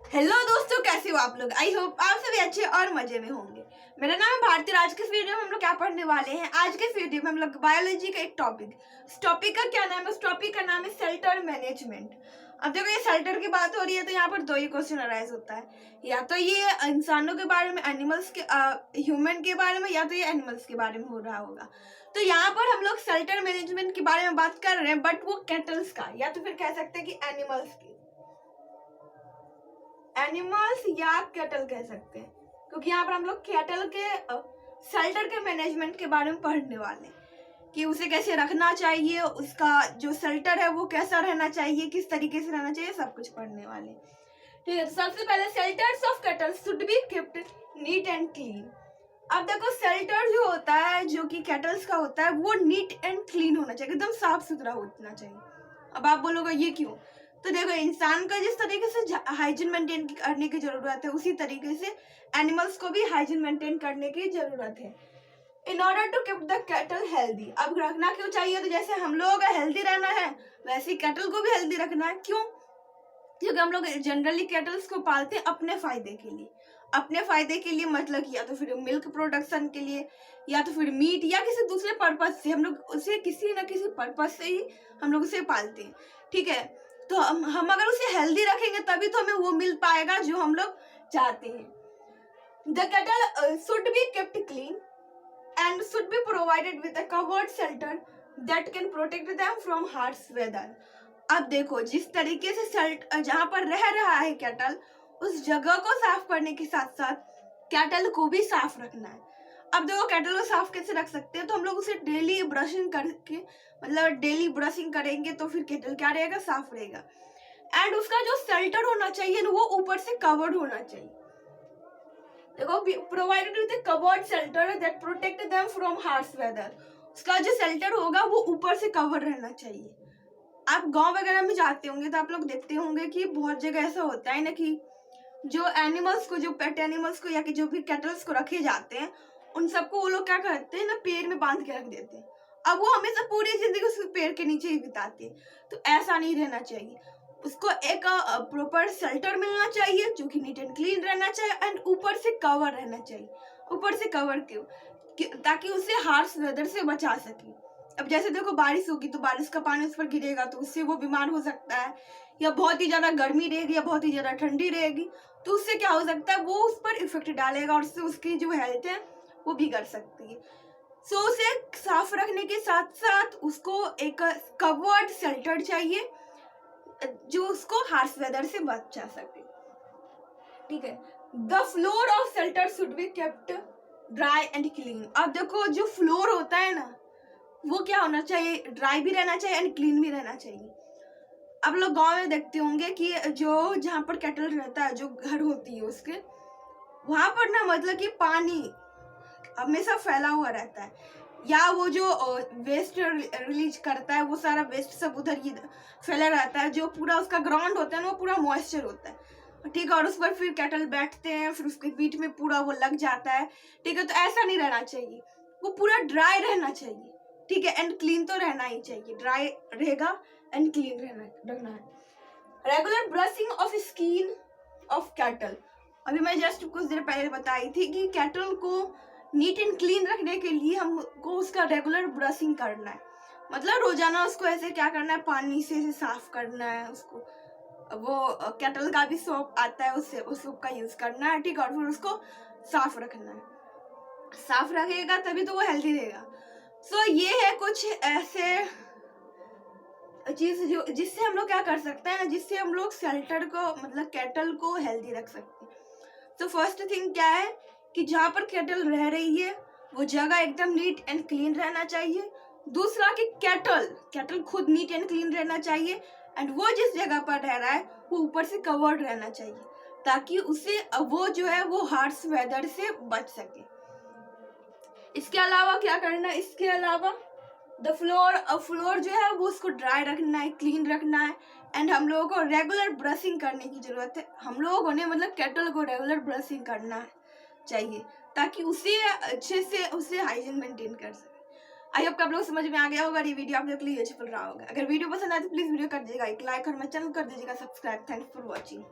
Hello दोस्तों, कैसे हो आप लोग। आई होप आप सभी अच्छे और मजे में होंगे। मेरा नाम है भारती। आज के वीडियो में हम लोग क्या पढ़ने वाले हैं। आज के वीडियो में हम लोग बायोलॉजी का एक टॉपिक, इस टॉपिक का क्या नाम है, उस टॉपिक का नाम है शेल्टर मैनेजमेंट। अब देखो, ये शेल्टर की बात हो रही है तो यहाँ पर दो ही क्वेश्चन अराइज होता है। या तो ये इंसानों के बारे में, एनिमल्स के, ह्यूमन के बारे में, या तो ये एनिमल्स के बारे में हो रहा होगा। तो यहाँ पर हम लोग शेल्टर मैनेजमेंट के बारे में बात कर रहे हैं, बट वो कैटल्स का, या तो फिर कह सकते हैं कि एनिमल्स की, एनिमल्स या कैटल कह सकते हैं, क्योंकि यहाँ पर हम लोग कैटल के शेल्टर के मैनेजमेंट के बारे में पढ़ने वाले हैं कि उसे कैसे रखना चाहिए, उसका जो शेल्टर है वो कैसा रहना चाहिए, किस तरीके से रहना चाहिए, सब कुछ पढ़ने वाले। ठीक है, तो सबसे पहले shelters of cattle should be keeped neat and clean. अब देखो, शेल्टर जो होता है, जो कि कैटल्स का होता है, वो नीट एंड क्लीन होना चाहिए, एकदम साफ सुथरा होना चाहिए। अब आप बोलोगे ये क्यों। तो देखो, इंसान का जिस तरीके से हाइजीन मेंटेन करने की जरूरत है, उसी तरीके से एनिमल्स को भी हाइजीन मेंटेन करने की जरूरत है in order to keep the cattle healthy. अब रखना क्यों चाहिए, तो जैसे हम लोगों का हेल्दी रहना है, वैसे ही कैटल को भी हेल्दी रखना है। क्यों? क्योंकि हम लोग जनरली कैटल्स को पालते हैं अपने फायदे के लिए। अपने फायदे के लिए मतलब या तो फिर मिल्क प्रोडक्शन के लिए, या तो फिर मीट, या किसी दूसरे पर्पज से हम लोग उसे किसी न किसी पर्पज से ही हम लोग उसे पालते हैं। ठीक है, तो हम अगर उसे हेल्दी रखेंगे तभी तो हमें वो मिल पाएगा जो हम लोग चाहते हैं। The cattle should be kept clean and should be provided with a covered shelter that can protect them from harsh weather। अब देखो, जिस तरीके से जहाँ पर रह रहा है कैटल, उस जगह को साफ करने के साथ साथ कैटल को भी साफ रखना है। अब देखो, कैटल को साफ कैसे रख सकते हैं, तो हम लोग उसे डेली ब्रशिंग करके, मतलब डेली ब्रशिंग करेंगे तो फिर कैटल क्या रहेगा, साफ रहेगा। एंड उसका जो शेल्टर होना चाहिए ना, वो ऊपर से कवर्ड होना चाहिए। देखो, provided with covered shelter that protect them from harsh weather. उसका जो शेल्टर होगा वो ऊपर से कवर रहना चाहिए। आप गांव वगैरह में जाते होंगे तो आप लोग देखते होंगे कि बहुत जगह ऐसा होता है ना कि जो एनिमल्स को, जो पेट एनिमल्स को, या कि जो भी कैटल्स को रखे जाते हैं, उन सबको वो लोग क्या करते हैं ना, पेड़ में बांध के रख देते हैं। अब वो हमेशा पूरी जिंदगी उस पेड़ के नीचे ही बिताते हैं। तो ऐसा नहीं रहना चाहिए। उसको एक प्रॉपर शेल्टर मिलना चाहिए जो कि नीट एंड क्लीन रहना चाहिए, एंड ऊपर से कवर रहना चाहिए। ऊपर से कवर क्यों? ताकि उसे हार्श वेदर से बचा सके। अब जैसे देखो, बारिश होगी तो बारिश का पानी उस पर गिरेगा तो उससे वो बीमार हो सकता है, या बहुत ही ज्यादा गर्मी रहेगी या बहुत ही ज्यादा ठंडी रहेगी तो उससे क्या हो सकता है, वो उस पर इफेक्ट डालेगा और उससे उसकी जो हेल्थ है वो बिगड़ सकती है। सो उसे साफ रखने के साथ साथ उसको एक कवर्ड शेल्टर चाहिए जो उसको हार्श वेदर से बचा सके। ठीक है, the floor of shelter should be kept dry and clean. अब देखो, जो फ्लोर होता है ना, वो क्या होना चाहिए, ड्राई भी रहना चाहिए एंड क्लीन भी रहना चाहिए। अब लोग गांव में देखते होंगे कि जो जहाँ पर कैटल रहता है, जो घर होती है उसके, वहां पर ना मतलब कि पानी हमेशा फैला हुआ रहता है, या वो जो वेस्ट रिलीज करता है वो सारा वेस्ट सब उधर ही फैला रहता है। जो पूरा उसका ग्राउंड होता है ना, वो पूरा मॉइस्चर होता है। ठीक है, और उस पर फिर कैटल बैठते हैं, फिर उसके पीठ में पूरा वो लग जाता है। ठीक है, तो ऐसा नहीं रहना चाहिए, वो पूरा ड्राई रहना चाहिए। ठीक है, एंड क्लीन तो रहना ही चाहिए, ड्राई रहेगा एंड क्लीन रहना है। Regular brushing of skin of cattle. अभी मैं जस्ट कुछ देर पहले बताई थी कि कैटल को नीट एंड क्लीन रखने के लिए हमको उसका रेगुलर ब्रशिंग करना है। मतलब रोजाना उसको ऐसे क्या करना है, पानी से साफ करना है उसको। वो कैटल का भी सोप आता है, उससे उस सोप का यूज करना है। ठीक है, और फिर उसको साफ रखना है। साफ रखेगा तभी तो वो हेल्दी रहेगा। सो ये है कुछ ऐसे चीज जो जिससे हम लोग क्या कर सकते हैं ना, जिससे हम लोग शेल्टर को, मतलब कैटल को हेल्दी रख सकते हैं। तो फर्स्ट थिंग क्या है कि जहाँ पर कैटल रह रही है वो जगह एकदम नीट एंड क्लीन रहना चाहिए। दूसरा कि कैटल खुद नीट एंड क्लीन रहना चाहिए, एंड वो जिस जगह पर रह रहा है वो ऊपर से कवर्ड रहना चाहिए, ताकि उसे वो जो है वो हार्श वेदर से बच सके। इसके अलावा क्या करना है, इसके अलावा द फ्लोर जो है वो उसको ड्राई रखना है, क्लीन रखना है, एंड हम लोगों को रेगुलर ब्रशिंग करने की जरूरत है। हम लोगों ने मतलब कैटल को रेगुलर ब्रशिंग करना चाहिए ताकि उसे अच्छे से उसे हाइजीन मेंटेन कर सके। आई होप आप लोग समझ में आ गया होगा, ये वीडियो आप लोग के लिए यूजफुल रहा होगा। अगर वीडियो पसंद आए तो प्लीज वीडियो कर दीजिएगा एक लाइक, और मेरे चैनल कर दीजिएगा सब्सक्राइब। Thanks for watching.